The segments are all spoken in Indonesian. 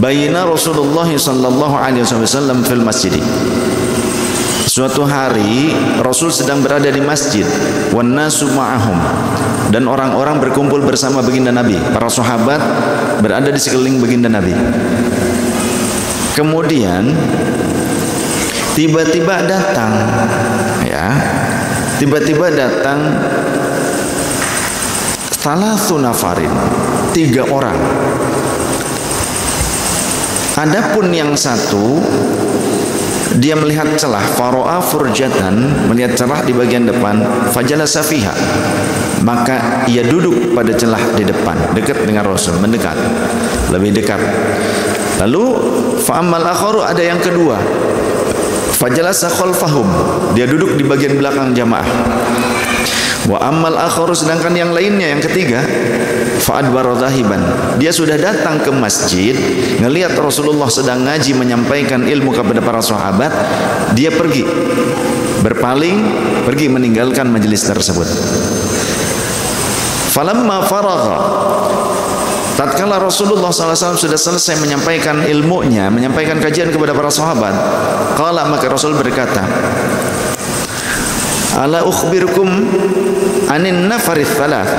baina Rasulullah sallallahu alaihi wasallam fil masjid. Suatu hari Rasul sedang berada di masjid, wan nasu ma'ahum, dan orang-orang berkumpul bersama baginda Nabi. Para sahabat berada di sekeliling baginda Nabi. Kemudian tiba-tiba datang, tiba-tiba datang thalathu nafarin, 3 orang. Adapun yang satu, dia melihat celah, faro'a furjatan, melihat celah di bagian depan, fajalasa fiha, maka ia duduk pada celah di depan, dekat dengan Rasul, mendekat, lebih dekat. Lalu fa'ammal akharu, ada yang kedua, fajalasa khalfahum, dia duduk di bagian belakang jamaah. Wa ammal akharu, sedangkan yang lainnya, yang ketiga, fa'adbara dhahiban, dia sudah datang ke masjid, ngelihat Rasulullah sedang ngaji menyampaikan ilmu kepada para sahabat, dia pergi, berpaling, pergi meninggalkan majelis tersebut. Falamma faragha, tatkala Rasulullah SAW sudah selesai menyampaikan ilmunya, menyampaikan kajian kepada para sahabat, qala, maka Rasul berkata, ala ukhbirukum anin nafarith thalath,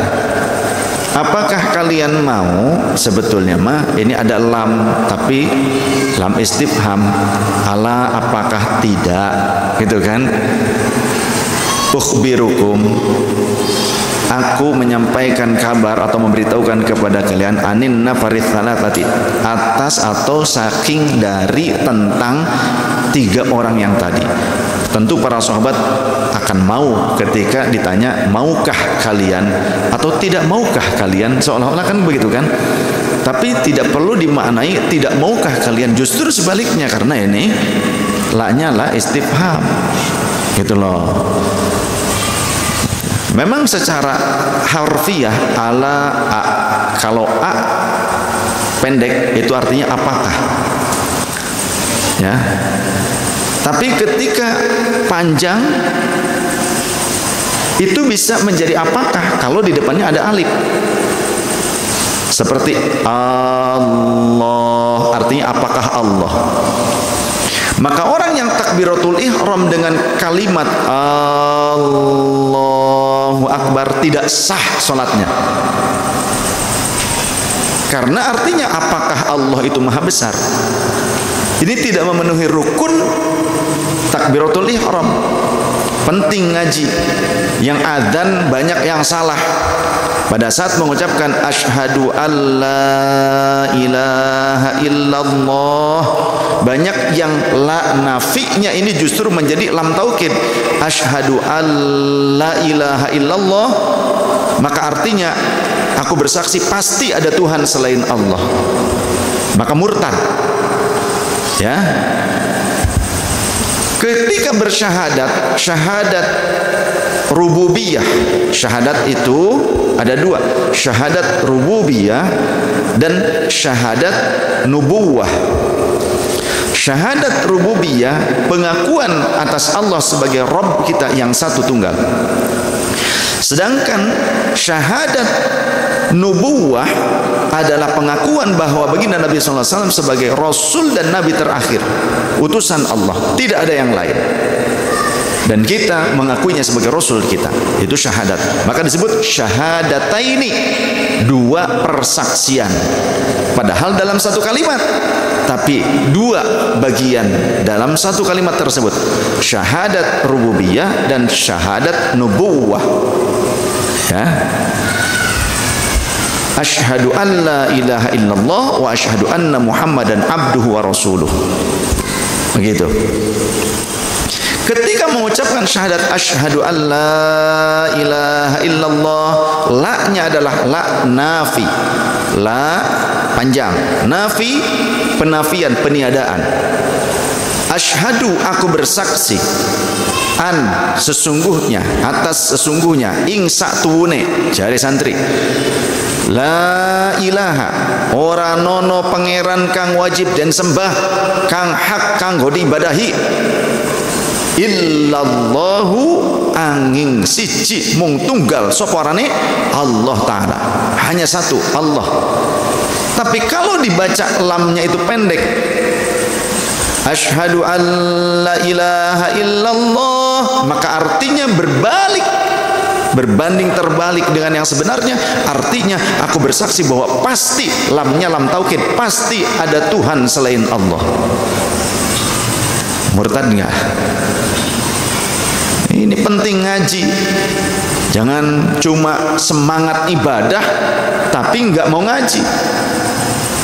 apakah kalian mau, sebetulnya ini ada lam, tapi lam istifham, ala apakah tidak, gitu kan. Ukhbirukum, aku menyampaikan kabar atau memberitahukan kepada kalian, anin nafarith thalathati, atas atau saking dari, tentang 3 orang yang tadi. Tentu para sahabat akan mau ketika ditanya, maukah kalian atau tidak maukah kalian, seolah-olah kan begitu kan. Tapi tidak perlu dimaknai tidak maukah kalian, justru sebaliknya, karena ini la-nya la istifham, gitu loh. Memang secara harfiah ala a, kalau a pendek itu artinya apakah, ya. Tapi ketika panjang itu bisa menjadi apakah kalau di depannya ada alif. Seperti Allah, artinya apakah Allah. Maka orang yang takbiratul ihram dengan kalimat Allahu Akbar tidak sah salatnya. Karena artinya apakah Allah itu maha besar. Ini tidak memenuhi rukun takbiratul ihram. Penting ngaji. Yang adzan banyak yang salah. Pada saat mengucapkan asyhadu alla ilaha illallah, banyak yang la nafi'nya ini justru menjadi lam taukid. Asyhadu alla ilaha illallah, maka artinya aku bersaksi pasti ada Tuhan selain Allah. Maka murtad. Ya. Ketika bersyahadat, syahadat rububiyah, syahadat itu ada 2, syahadat rububiyah dan syahadat nubuwah. Syahadat rububiyah, pengakuan atas Allah sebagai Rabb kita yang satu tunggal. Sedangkan syahadat nubuwah adalah pengakuan bahwa baginda Nabi SAW sebagai Rasul dan Nabi terakhir, utusan Allah, tidak ada yang lain. Dan kita mengakuinya sebagai Rasul kita, itu syahadat. Maka disebut syahadataini, 2 persaksian. Padahal dalam satu kalimat, tapi 2 bagian dalam satu kalimat tersebut, syahadat rububiyah dan syahadat nubuwah. Ya. Asyhadu an la ilaha illallah wa asyhadu anna Muhammadan abduhu wa rasuluh. Begitu. Ketika mengucapkan syahadat asyhadu an la ilaha illallah, la-nya adalah la nafi. La panjang, nafi penafian, peniadaan. Asyhadu, aku bersaksi, an sesungguhnya, atas sesungguhnya, ing saktuwune jari santri, la ilaha ora nono pangeran kang wajib dan sembah, kang hak kang godi ibadahi illallahu angin siji mung tunggal sapa arane Allah taala, hanya satu Allah. Tapi kalau dibaca lamnya itu pendek, asyhadu an la ilaha illallah, maka artinya berbanding terbalik dengan yang sebenarnya. Artinya aku bersaksi bahwa pasti, lamnya lam taukid, pasti ada Tuhan selain Allah. Murtad enggak? Ini penting ngaji. Jangan cuma semangat ibadah tapi enggak mau ngaji.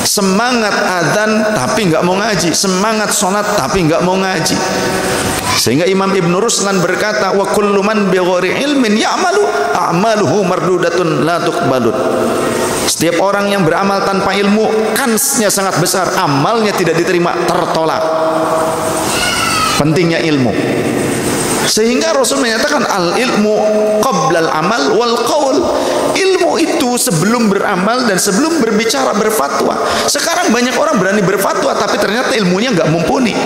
Semangat adzan tapi enggak mau ngaji. Semangat salat tapi enggak mau ngaji. Sehingga Imam Ibn Ruslan berkata, wa kullu man bighairi ilmin ya'malu a'maluhu mardudatun la tuqbalut. Setiap orang yang beramal tanpa ilmu, kansnya sangat besar, amalnya tidak diterima, tertolak. Pentingnya ilmu. Sehingga Rasul menyatakan al ilmu qablal amal wal qaul. Ilmu itu sebelum beramal dan sebelum berbicara, berfatwa. Sekarang banyak orang berani berfatwa tapi ternyata ilmunya nggak mumpuni.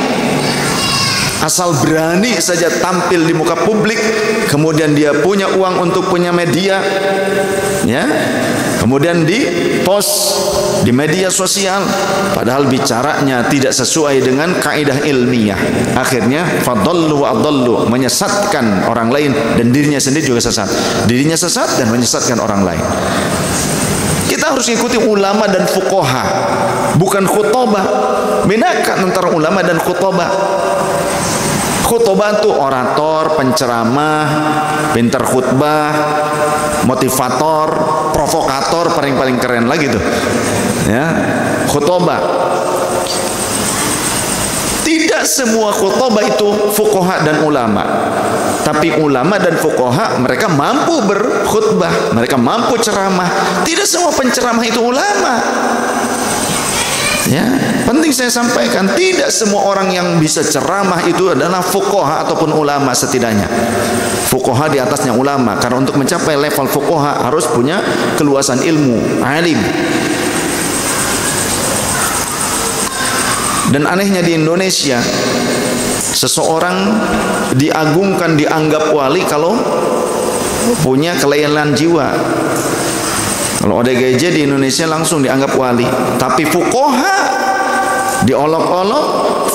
Asal berani saja tampil di muka publik, kemudian dia punya uang untuk punya media, ya, kemudian di post di media sosial, padahal bicaranya tidak sesuai dengan kaidah ilmiah. Akhirnya fadallu wa adallu, menyesatkan orang lain dan dirinya sendiri juga sesat. Dirinya sesat dan menyesatkan orang lain. Kita harus ikuti ulama dan fuqaha, bukan khutbah. Bedakan antara ulama dan khutbah. Khutbah itu orator, penceramah, pintar khutbah, motivator, provokator, paling keren lagi tuh. Ya, khutbah. Tidak semua khutbah itu fuqaha dan ulama. Tapi ulama dan fuqaha mereka mampu berkhutbah, mereka mampu ceramah. Tidak semua penceramah itu ulama. Ya, penting saya sampaikan, tidak semua orang yang bisa ceramah itu adalah fuqaha ataupun ulama. Setidaknya fuqaha di atasnya ulama, karena untuk mencapai level fuqaha harus punya keluasan ilmu, alim. Dan anehnya di Indonesia, seseorang diagungkan, dianggap wali kalau punya kelainan jiwa. Kalau ODGJ di Indonesia langsung dianggap wali. Tapi fuqaha diolok-olok,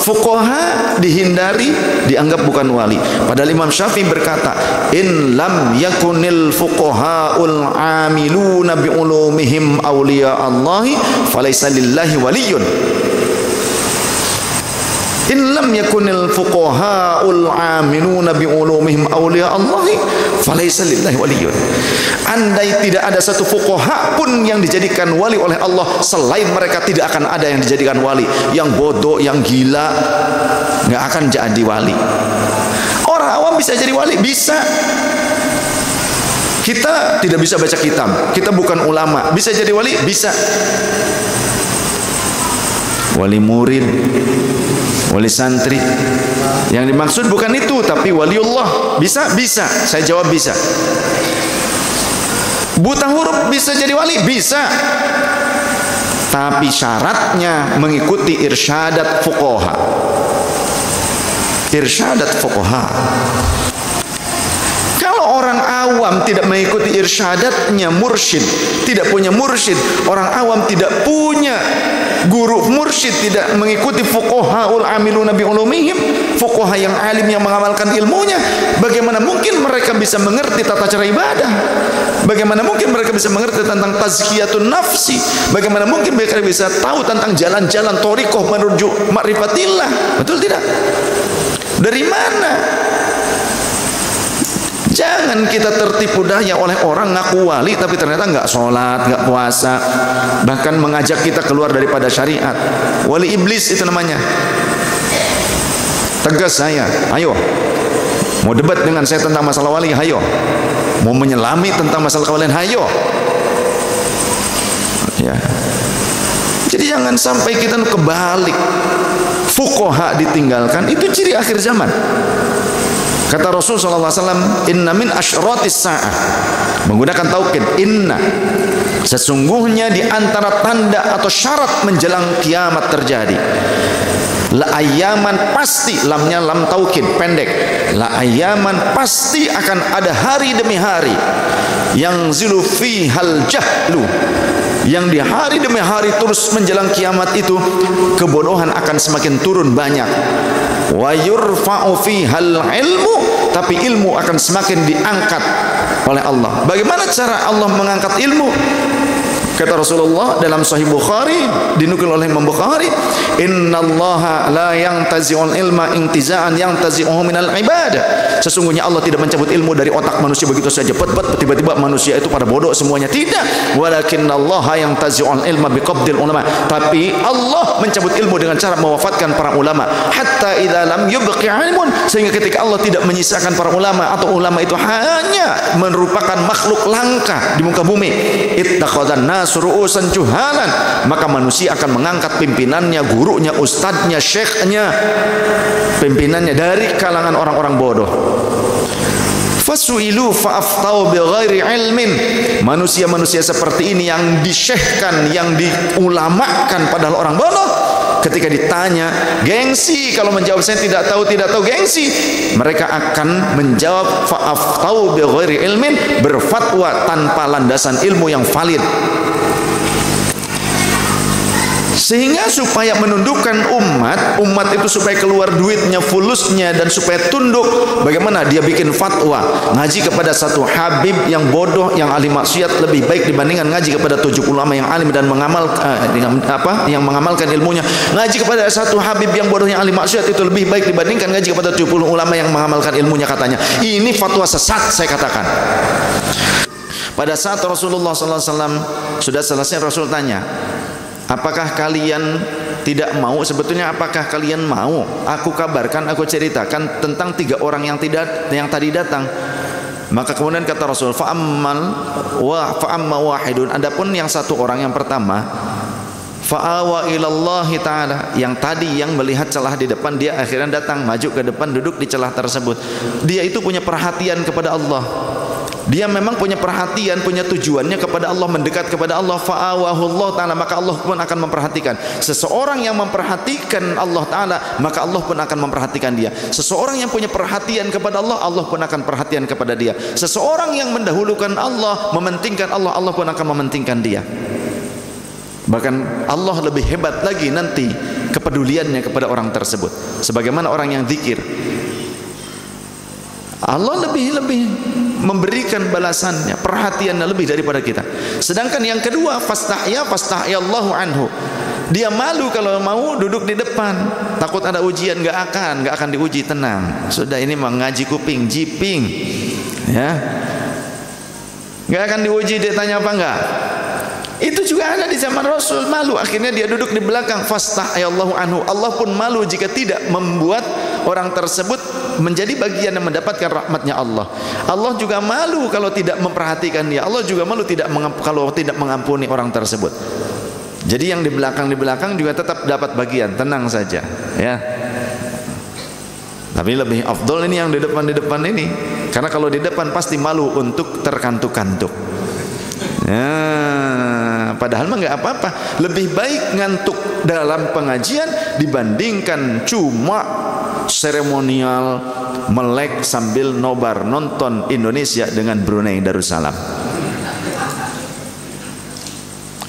fuqaha dihindari, dianggap bukan wali. Padahal Imam Syafi'i berkata, in lam yakunil fuqaha'ul amiluna bi ulumihim awliya Allahi falaysa lillahi waliyun. In lam yakunil fuqaha'ul amiluna bi ulumihim awliya Allahi falaysa lillahi waliyun. Andai tidak ada satu fuqaha pun yang dijadikan wali oleh Allah, selain mereka tidak akan ada yang dijadikan wali. Yang bodoh, yang gila nggak akan jadi wali. Orang awam bisa jadi wali, bisa. Kita tidak bisa baca kitab, kita bukan ulama, bisa jadi wali, bisa. Wali murid, wali santri, yang dimaksud bukan itu, tapi waliullah. Bisa? Bisa. Saya jawab bisa. Buta huruf bisa jadi wali? Bisa. Tapi syaratnya mengikuti irsyadat fuqaha. Irsyadat fuqaha. Kalau orang awam tidak mengikuti irsyadatnya mursyid, tidak punya mursyid, orang awam tidak punya guru mursyid, tidak mengikuti fuqahaul amiluna bi ulumihim, fuqaha yang alim yang mengamalkan ilmunya, bagaimana mungkin mereka bisa mengerti tata cara ibadah? Bagaimana mungkin mereka bisa mengerti tentang tazkiyatun nafsi? Bagaimana mungkin mereka bisa tahu tentang jalan-jalan thariqah menuju ma'rifatillah? Betul tidak? Dari mana? Jangan kita tertipu daya oleh orang ngaku wali tapi ternyata nggak sholat, nggak puasa, bahkan mengajak kita keluar daripada syariat. Wali iblis itu namanya. Tegas saya, ayo. Mau debat dengan saya tentang masalah wali, ayo. Mau menyelami tentang masalah kewalian, ayo. Ya. Jadi jangan sampai kita kebalik. Fuqaha ditinggalkan, itu ciri akhir zaman. Kata Rasul SAW, inna min asyratis sa'ah, menggunakan taukid, inna, sesungguhnya di antara tanda atau syarat menjelang kiamat terjadi, La ayaman pasti, lamnya lam taukid pendek. La ayaman pasti akan ada hari demi hari yang zilu fihal jahlu, yang di hari demi hari terus menjelang kiamat itu kebodohan akan semakin turun banyak. Wa yurfa'u fihal ilmu, tapi ilmu akan semakin diangkat oleh Allah. Bagaimana cara Allah mengangkat ilmu? Kata Rasulullah dalam Sahih Bukhari, dinukil oleh Imam Bukhari, innallaha la yantazi'ul ilma intiza'an yantazi'uhu minal ibadah. Sesungguhnya Allah tidak mencabut ilmu dari otak manusia begitu saja, tiba-tiba manusia itu pada bodoh semuanya. Tidak. Walakinnallaha yantazi'ul ilma biqabdil ulama. Tapi Allah mencabut ilmu dengan cara mewafatkan para ulama. Hatta idza lam yubqi 'ilmun, sehingga ketika Allah tidak menyisakan para ulama atau ulama itu hanya merupakan makhluk langka di muka bumi, ittakhadhan nas ru'usan juhalan, maka manusia akan mengangkat pimpinannya, gurunya, ustadznya, syekhnya, pimpinannya dari kalangan orang-orang bodoh. Fasu'ilu fa'aftau bighairi ilmin. Manusia-manusia seperti ini yang disyekhkan, yang diulamakan padahal orang bodoh, ketika ditanya gengsi, kalau menjawab saya tidak tahu gengsi, mereka akan menjawab fa'aftau bighairi ilmin, berfatwa tanpa landasan ilmu yang valid. Sehingga supaya menundukkan umat itu supaya keluar duitnya, fulusnya, dan supaya tunduk, bagaimana dia bikin fatwa ngaji kepada satu habib yang bodoh, yang ahli maksiat lebih baik dibandingkan ngaji kepada 70 ulama yang alim dan yang mengamalkan ilmunya. Ngaji kepada satu habib yang bodoh yang ahli maksiat itu lebih baik dibandingkan ngaji kepada 70 ulama yang mengamalkan ilmunya, katanya. Ini fatwa sesat, saya katakan. Pada saat Rasulullah SAW sudah selesai, Rasul tanya, apakah kalian tidak mau? Sebetulnya apakah kalian mau aku kabarkan, aku ceritakan tentang 3 orang yang tadi datang? Maka kemudian kata Rasul, fa'amma wahidun, adapun yang satu orang yang pertama, fa'awa ilallahi ta'ala, yang tadi yang melihat celah di depan, dia akhirnya datang maju ke depan, duduk di celah tersebut. Dia itu punya perhatian kepada Allah. Dia memang punya perhatian, punya tujuannya kepada Allah, mendekat kepada Allah. Fa'awahullah ta'ala, maka Allah pun akan memperhatikan. Seseorang yang memperhatikan Allah ta'ala, maka Allah pun akan memperhatikan dia. Seseorang yang punya perhatian kepada Allah, Allah pun akan perhatian kepada dia. Seseorang yang mendahulukan Allah, mementingkan Allah, Allah pun akan mementingkan dia. Bahkan Allah lebih hebat lagi nanti kepeduliannya kepada orang tersebut. Sebagaimana orang yang zikir, Allah lebih memberikan balasannya, perhatiannya lebih daripada kita. Sedangkan yang kedua, fastahiyallahu anhu, dia malu kalau mau duduk di depan, takut ada ujian. Nggak akan diuji, tenang. Sudah, ini mah ngaji kuping jiping, ya, nggak akan diuji. Dia tanya apa enggak? Itu juga ada di zaman Rasul, malu, akhirnya dia duduk di belakang. Fastahiyallahu anhu, Allah pun malu jika tidak membuat orang tersebut menjadi bagian yang mendapatkan rahmatnya Allah. Allah juga malu kalau tidak memperhatikan dia. Allah juga malu kalau tidak mengampuni orang tersebut. Jadi yang di belakang juga tetap dapat bagian, tenang saja, ya. Tapi lebih afdol ini yang di depan ini, karena kalau di depan pasti malu untuk terkantuk-kantuk. Padahal mah nggak apa-apa. Lebih baik ngantuk dalam pengajian dibandingkan cuma seremonial melek sambil nobar nonton Indonesia dengan Brunei Darussalam.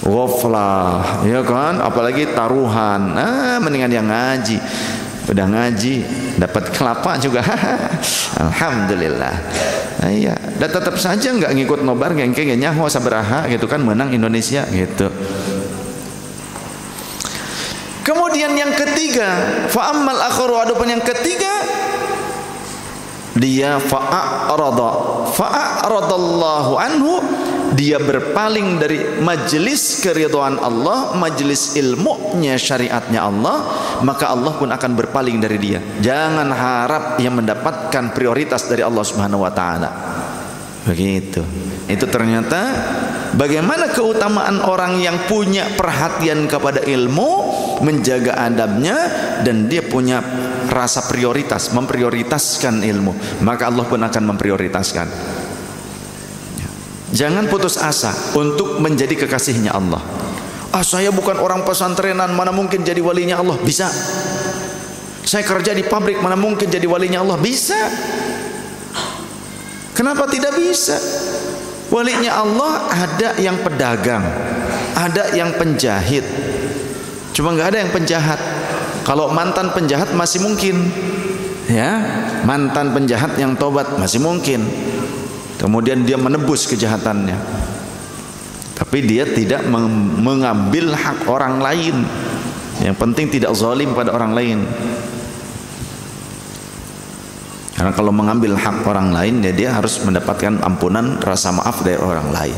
Ghaflah, ya kan? Apalagi taruhan. Mendingan yang ngaji. Udah ngaji dapat kelapa juga. Alhamdulillah. Iya, dan tetap saja nggak ngikut nobar, ngengke nyaho sabaraha gitu kan, menang Indonesia gitu. Kemudian yang ketiga, fa'ammal akharu, adapun yang ketiga, dia fa'aradallahu anhu, dia berpaling dari majelis keridhaan Allah, majelis ilmunya, syariatnya Allah, maka Allah pun akan berpaling dari dia. Jangan harap yang mendapatkan prioritas dari Allah Subhanahu wa taala. Begitu. Itu ternyata bagaimana keutamaan orang yang punya perhatian kepada ilmu, menjaga adabnya, dan dia punya rasa prioritas, memprioritaskan ilmu, maka Allah pun akan memprioritaskan. Jangan putus asa untuk menjadi kekasihnya Allah. Saya bukan orang pesantrenan, mana mungkin jadi walinya Allah. Bisa. Saya kerja di pabrik, mana mungkin jadi walinya Allah? Bisa. Kenapa tidak bisa? Walinya Allah ada yang pedagang, ada yang penjahit. Cuma nggak ada yang penjahat. Kalau mantan penjahat masih mungkin, ya, mantan penjahat yang tobat masih mungkin. Kemudian dia menebus kejahatannya. Tapi dia tidak mengambil hak orang lain. Yang penting tidak zalim pada orang lain. Karena kalau mengambil hak orang lain, ya dia harus mendapatkan ampunan, rasa maaf dari orang lain.